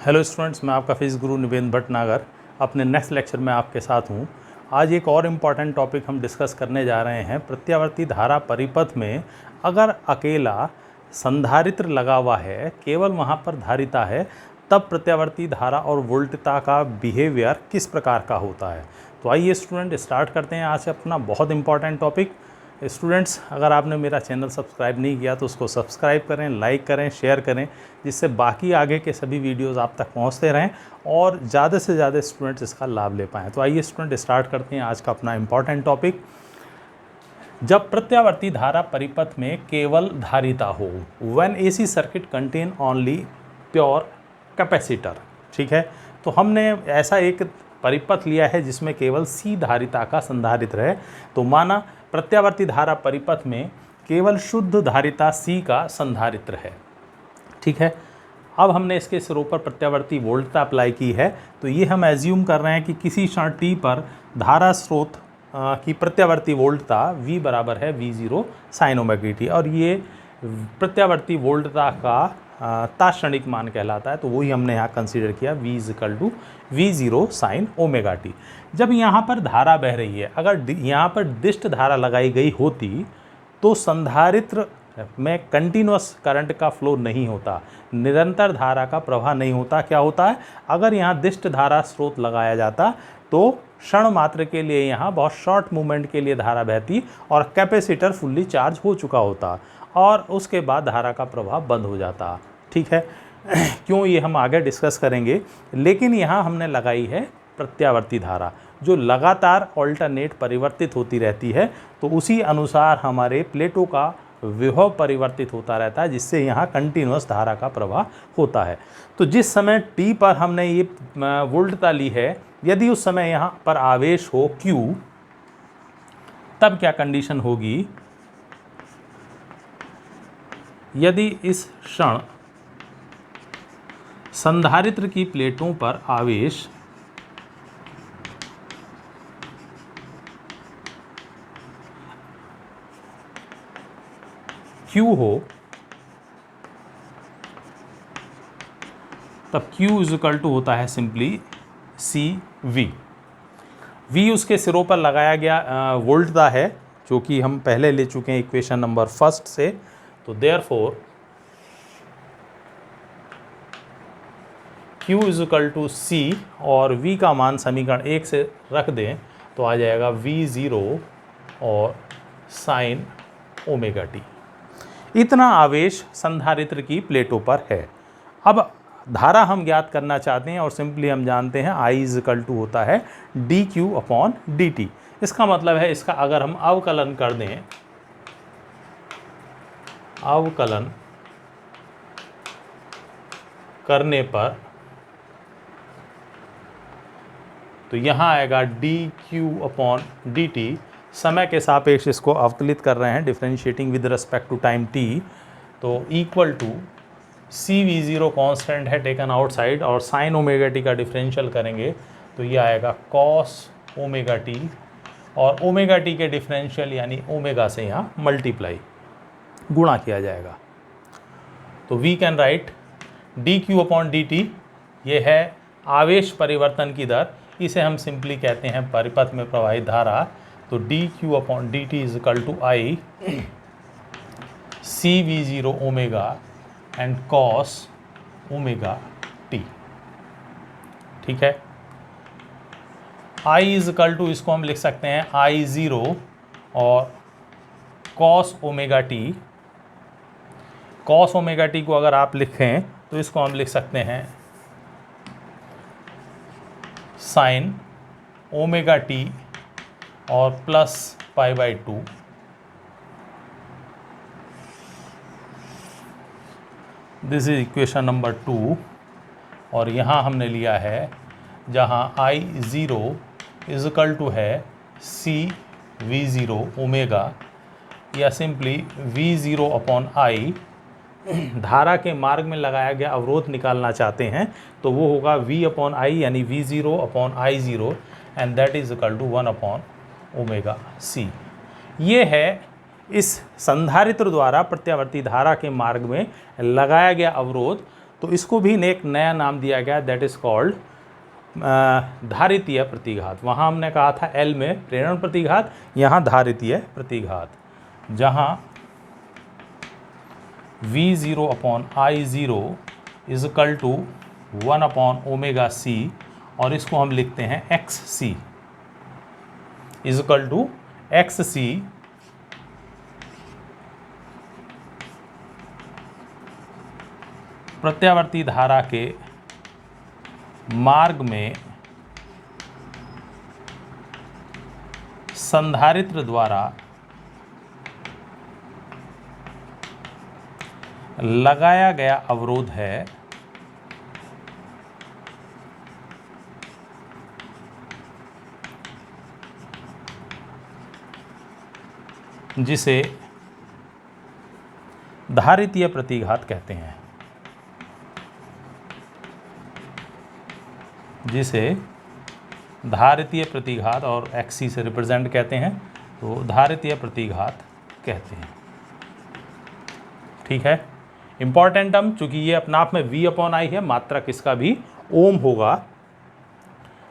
Hello students, मैं आपका physics गुरु निवेंद्र भटनागर अपने नेक्स्ट लेक्चर में आपके साथ हूँ। आज एक और इम्पॉर्टेंट टॉपिक हम डिस्कस करने जा रहे हैं। प्रत्यावर्ती धारा परिपथ में अगर अकेला संधारित्र लगा हुआ है, केवल वहाँ पर धारिता है, तब प्रत्यावर्ती धारा और वोल्टता का बिहेवियर किस प्रकार का होता है। तो आइए स्टूडेंट स्टार्ट करते हैं आज अपना बहुत इंपॉर्टेंट टॉपिक। स्टूडेंट्स, अगर आपने मेरा चैनल सब्सक्राइब नहीं किया तो उसको सब्सक्राइब करें, लाइक करें, शेयर करें, जिससे बाकी आगे के सभी वीडियोस आप तक पहुंचते रहें और ज़्यादा से ज़्यादा स्टूडेंट्स इसका लाभ ले पाएँ। तो आइए स्टूडेंट स्टार्ट करते हैं आज का अपना इम्पॉर्टेंट टॉपिक। जब प्रत्यावर्ती धारा परिपथ में केवल धारिता हो, when AC circuit contain only pure capacitor. ठीक है, तो हमने ऐसा एक परिपथ लिया है जिसमें केवल सी धारिता का संधारित्र है। तो माना प्रत्यावर्ती धारा परिपथ में केवल शुद्ध धारिता सी का संधारित्र है। ठीक है, अब हमने इसके सिरों पर प्रत्यावर्ती वोल्टता अप्लाई की है। तो ये हम एज्यूम कर रहे हैं कि किसी क्षण टी पर धारा स्रोत की प्रत्यावर्ती वोल्टता V बराबर है V0 साइन ओमेगा टी, और ये प्रत्यावर्ती वोल्टता का तात्क्षणिक मान कहलाता है। तो वही हमने यहाँ कंसीडर किया V = V0 sign omega T. जब यहाँ पर धारा बह रही है, अगर यहाँ पर दिष्ट धारा लगाई गई होती तो संधारित्र में कंटिन्यूअस करंट का फ्लो नहीं होता, निरंतर धारा का प्रवाह नहीं होता। क्या होता है, अगर यहाँ दिष्ट धारा स्रोत लगाया जाता तो क्षण मात्र के लिए यहाँ बहुत शॉर्ट मूवमेंट के लिए धारा बहती और कैपेसिटर फुल्ली चार्ज हो चुका होता और उसके बाद धारा का प्रवाह बंद हो जाता। ठीक है, क्यों, ये हम आगे डिस्कस करेंगे। लेकिन यहाँ हमने लगाई है प्रत्यावर्ती धारा जो लगातार ऑल्टरनेट परिवर्तित होती रहती है, तो उसी अनुसार हमारे प्लेटों का विभव परिवर्तित होता रहता है, जिससे यहाँ कंटिन्यूअस धारा का प्रवाह होता है। तो जिस समय टी पर हमने ये वोल्टता ली है, यदि उस समय यहाँ पर आवेश हो Q, तब क्या कंडीशन होगी। यदि इस क्षण संधारित्र की प्लेटों पर आवेश Q हो, तब Q = होता है सिंपली CV। V उसके सिरों पर लगाया गया वोल्टता है, जो कि हम पहले ले चुके हैं इक्वेशन नंबर 1 से। तो देयरफॉर Q = C और V का मान समीकरण 1 से रख दें तो आ जाएगा V0 और साइन ओमेगा टी। इतना आवेश संधारित्र की प्लेटों पर है। अब धारा हम ज्ञात करना चाहते हैं और सिंपली हम जानते हैं I = होता है dQ/dt। इसका मतलब है, इसका अगर हम अवकलन कर दें, अवकलन करने पर तो यहाँ आएगा dQ/dt। समय के सापेक्ष इसको अवकलित कर रहे हैं, differentiating with respect to time t। तो इक्वल टू CV0 कांस्टेंट है टेकन आउटसाइड, और साइन ओमेगा टी का डिफरेंशियल करेंगे तो ये आएगा cos ओमेगा टी, और ओमेगा टी के डिफरेंशियल यानी ओमेगा से यहाँ मल्टीप्लाई गुणा किया जाएगा। तो वी कैन राइट dQ/dt, ये है आवेश परिवर्तन की दर, इसे हम सिंपली कहते हैं परिपथ में प्रवाहित धारा। तो dQ/dt = I CV0 omega and cos omega t। ठीक है, I = इसको हम लिख सकते हैं I0 और cos omega t। cos omega t को अगर आप लिखें तो इसको हम लिख सकते हैं साइन ओमेगा टी और plus π/2। This is equation number 2। और यहाँ हमने लिया है जहाँ I0 = है CV0 ओमेगा, या सिंपली V0/I। धारा के मार्ग में लगाया गया अवरोध निकालना चाहते हैं तो वो होगा V/I यानी V0/I0, and that is equal to 1/ωc। ये है इस संधारित्र द्वारा प्रत्यावर्ती धारा के मार्ग में लगाया गया अवरोध। तो इसको भी एक नया नाम दिया गया, दैट इज़ कॉल्ड धारितीय प्रतिघात। वहाँ हमने कहा था L में प्रेरण प्रतिघात, यहाँ धारितीय प्रतिघात, जहाँ V0/I0 is equal to 1/ωc, और इसको हम लिखते हैं XC is equal to XC प्रत्यावर्ती धारा के मार्ग में संधारित्र द्वारा लगाया गया अवरोध है, जिसे धारितीय प्रतिघात कहते हैं, जिसे धारितीय प्रतिघात और XC से रिप्रेजेंट कहते हैं, तो धारितीय प्रतिघात कहते हैं। ठीक है, इंपॉर्टेंट टर्म, चूंकि ये अपना आप में V/I है, मात्रक इसका भी ओम होगा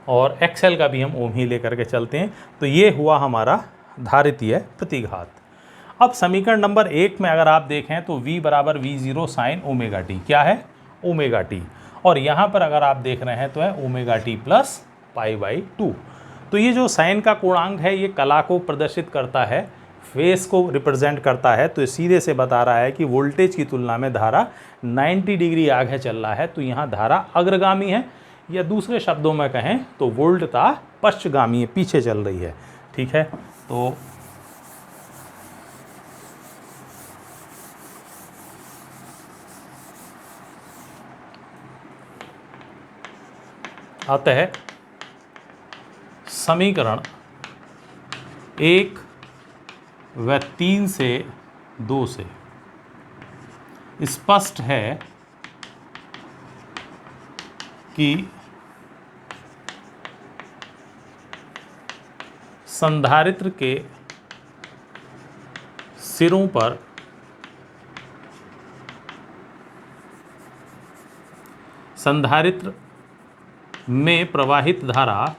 और XL का भी हम ओम ही लेकर के चलते हैं। तो ये हुआ हमारा धारितीय प्रतिघात। अब समीकरण नंबर 1 में अगर आप देखें तो V बराबर V0 sin ωt, क्या है? ωt, और यहाँ पर अगर आप देख रहे हैं तो है ωt प्लस π/2। तो ये जो साइन का कोणांक है ये कला को प्रदर्शित करता है, फेस को रिप्रेजेंट करता है। तो सीधे से बता रहा है कि वोल्टेज की तुलना में धारा 90 डिग्री आगे चल रहा है, तो यहाँ धारा अग्रगामी है, या दूसरे शब्दों में कहें तो वोल्टता पश्चगामी है, पीछे चल रही है। ठीक है, तो अतः समीकरण 1 व 3 से 2 से स्पष्ट है कि संधारित्र के सिरों पर संधारित्र में प्रवाहित धारा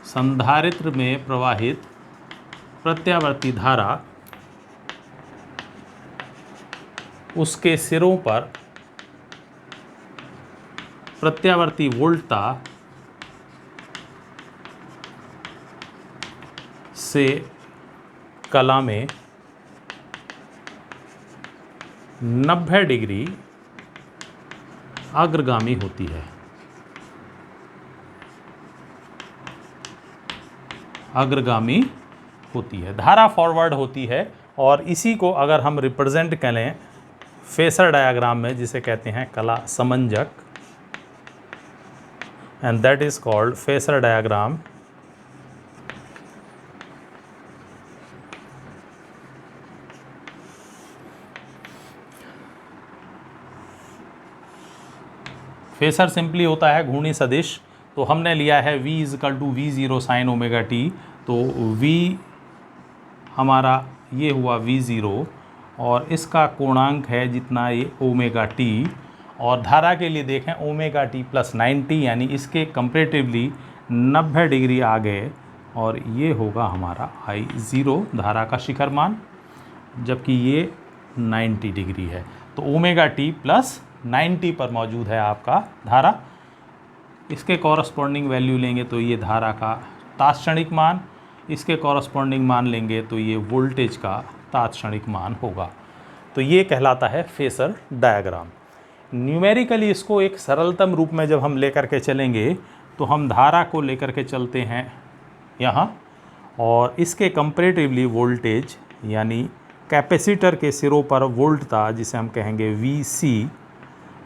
संधारित्र में प्रवाहित प्रत्यावर्ती धारा उसके सिरों पर प्रत्यावर्ती वोल्टता से कला में 90 डिग्री अग्रगामी होती है, अग्रगामी होती है, धारा फॉरवर्ड होती है। और इसी को अगर हम रिप्रेजेंट करें फेसर डायग्राम में, जिसे कहते हैं कला समंजक, and that is called phasor diagram. Phasor simply होता है घूर्णी सदिश। तो हमने लिया है V is equal to V0 sin ωt, तो V हमारा ये हुआ V0 और इसका कोणांक है जितना ये ωt, और धारा के लिए देखें ωt प्लस 90, यानी इसके कंपेरेटिवली 90 डिग्री आगे, और ये होगा हमारा I0 धारा का शिखर मान, जबकि ये 90 डिग्री है। तो ωt प्लस 90 पर मौजूद है आपका धारा। इसके कॉरस्पॉन्डिंग वैल्यू लेंगे तो ये धारा का तात्क्षणिक मान, इसके कॉरस्पॉन्डिंग मान लेंगे तो ये वोल्टेज का तात्क्षणिक मान होगा। तो ये कहलाता है फेसर डायग्राम। न्यूमेरिकली इसको एक सरलतम रूप में जब हम लेकर के चलेंगे तो हम धारा को लेकर के चलते हैं यहाँ, और इसके कंपैरेटिवली वोल्टेज यानी कैपेसिटर के सिरों पर वोल्टता, जिसे हम कहेंगे Vc,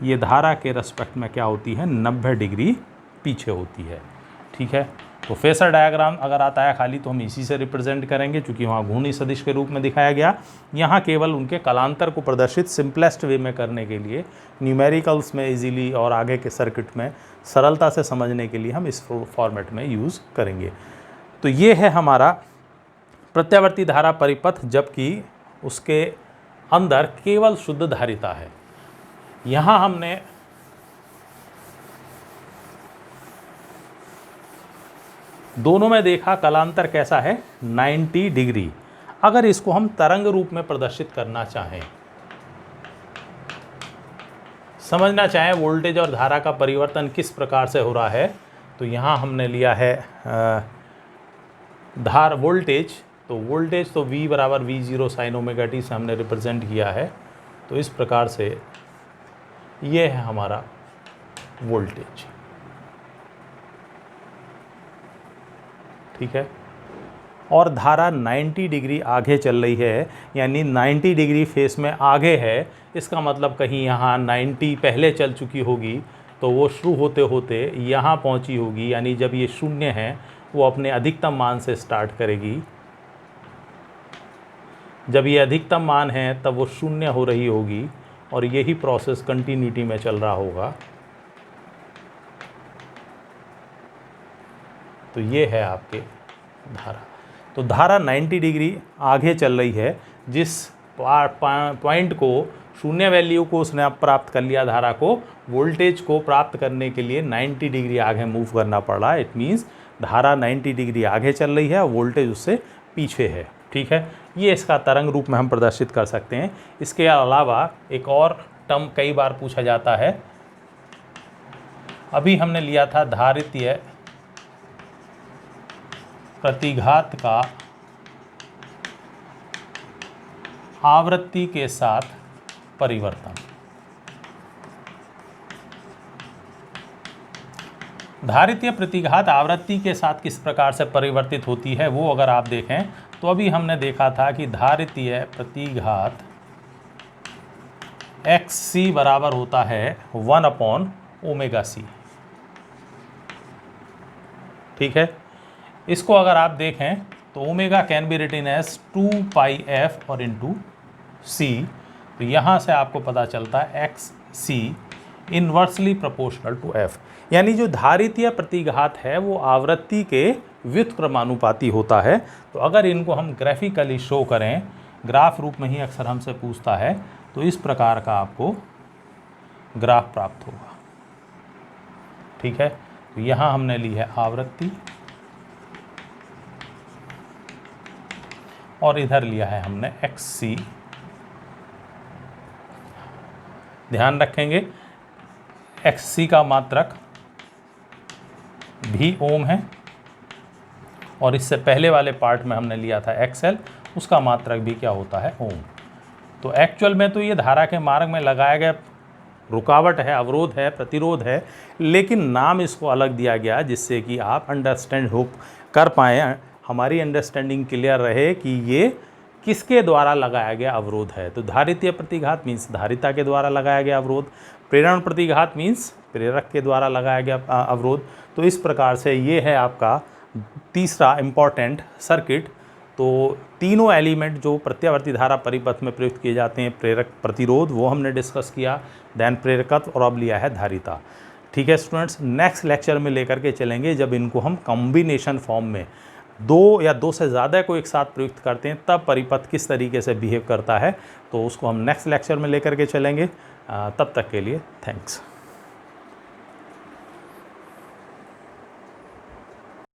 ये धारा के रेस्पेक्ट में क्या होती है? 90 डिग्री पीछे होती है। ठीक है, तो फेसर डायग्राम अगर आता है खाली तो हम इसी से रिप्रेजेंट करेंगे, क्योंकि वहाँ घूर्णी सदिश के रूप में दिखाया गया। यहाँ केवल उनके कलांतर को प्रदर्शित सिंपलेस्ट वे में करने के लिए, न्यूमेरिकल्स में इजीली और आगे के सर्किट में सरलता से समझने के लिए हम इस फॉर्मेट में यूज़ करेंगे। तो ये है हमारा प्रत्यावर्ती धारा परिपथ, जबकि उसके अंदर केवल शुद्ध धारिता है। यहाँ हमने दोनों में देखा कलांतर कैसा है, 90 डिग्री। अगर इसको हम तरंग रूप में प्रदर्शित करना चाहें, समझना चाहें वोल्टेज और धारा का परिवर्तन किस प्रकार से हो रहा है, तो यहाँ हमने लिया है वोल्टेज। तो वोल्टेज तो V बराबर V0 साइन ओमेगा टी से हमने रिप्रेजेंट किया है। तो इस प्रकार से ये है हमारा वोल्टेज, ठीक है। और धारा 90 डिग्री आगे चल रही है, यानी 90 डिग्री फेस में आगे है। इसका मतलब कहीं यहाँ 90 पहले चल चुकी होगी, तो वो शुरू होते होते यहाँ पहुँची होगी, यानी जब ये शून्य है वो अपने अधिकतम मान से स्टार्ट करेगी। जब ये अधिकतम मान है तब वो शून्य हो रही होगी, और यही प्रोसेस कंटिन्यूटी में चल रहा होगा। तो ये है आपके धारा। तो धारा 90 डिग्री आगे चल रही है। जिस पॉइंट को शून्य वैल्यू को उसने प्राप्त कर लिया, धारा को, वोल्टेज को प्राप्त करने के लिए 90 डिग्री आगे मूव करना पड़ रहा है। इट मीन्स धारा 90 डिग्री आगे चल रही है और वोल्टेज उससे पीछे है, ठीक है। ये इसका तरंग रूप में हम प्रदर्शित कर सकते हैं। इसके अलावा एक और टर्म कई बार पूछा जाता है। अभी हमने लिया था धारितीय प्रतिघात का आवृत्ति के साथ परिवर्तन। धारितीय प्रतिघात आवृत्ति के साथ किस प्रकार से परिवर्तित होती है, वो अगर आप देखें तो अभी हमने देखा था कि धारितीय प्रतिघात XC बराबर होता है 1/ωc, ठीक है। इसको अगर आप देखें तो omega can be written as 2πf और इंटू C। तो यहाँ से आपको पता चलता है XC inversely proportional to F, यानी जो धारितीय प्रतिघात है वो आवृत्ति के व्युत्क्रमानुपाती होता है। तो अगर इनको हम ग्राफिकली शो करें, ग्राफ रूप में ही अक्सर हमसे पूछता है, तो इस प्रकार का आपको ग्राफ प्राप्त होगा, ठीक है। तो यहाँ हमने ली है आवृत्ति और इधर लिया है हमने XC। ध्यान रखेंगे XC का मात्रक भी ओम है, और इससे पहले वाले पार्ट में हमने लिया था XL, उसका मात्रक भी क्या होता है, ओम। तो एक्चुअल में तो ये धारा के मार्ग में लगाया गया रुकावट है, अवरोध है, प्रतिरोध है, लेकिन नाम इसको अलग दिया गया जिससे कि आप अंडरस्टैंड कर पाएँ, हमारी अंडरस्टैंडिंग क्लियर रहे कि ये किसके द्वारा लगाया गया अवरोध है। तो धारितीय प्रतिघात मीन्स धारिता के द्वारा लगाया गया अवरोध, प्रेरण प्रतिघात मीन्स प्रेरक के द्वारा लगाया गया अवरोध। तो इस प्रकार से ये है आपका तीसरा इम्पॉर्टेंट सर्किट। तो तीनों एलिमेंट जो प्रत्यावर्ती धारा परिपथ में प्रयुक्त किए जाते हैं, प्रेरक, प्रतिरोध, वो हमने डिस्कस किया, देन प्रेरकत्व, और अब लिया है धारिता, ठीक है स्टूडेंट्स। नेक्स्ट लेक्चर में लेकर के चलेंगे जब इनको हम कॉम्बिनेशन फॉर्म में दो या दो से ज़्यादा को एक साथ प्रयुक्त करते हैं तब परिपथ किस तरीके से बिहेव करता है, तो उसको हम नेक्स्ट लेक्चर में लेकर के चलेंगे। तब तक के लिए थैंक्स।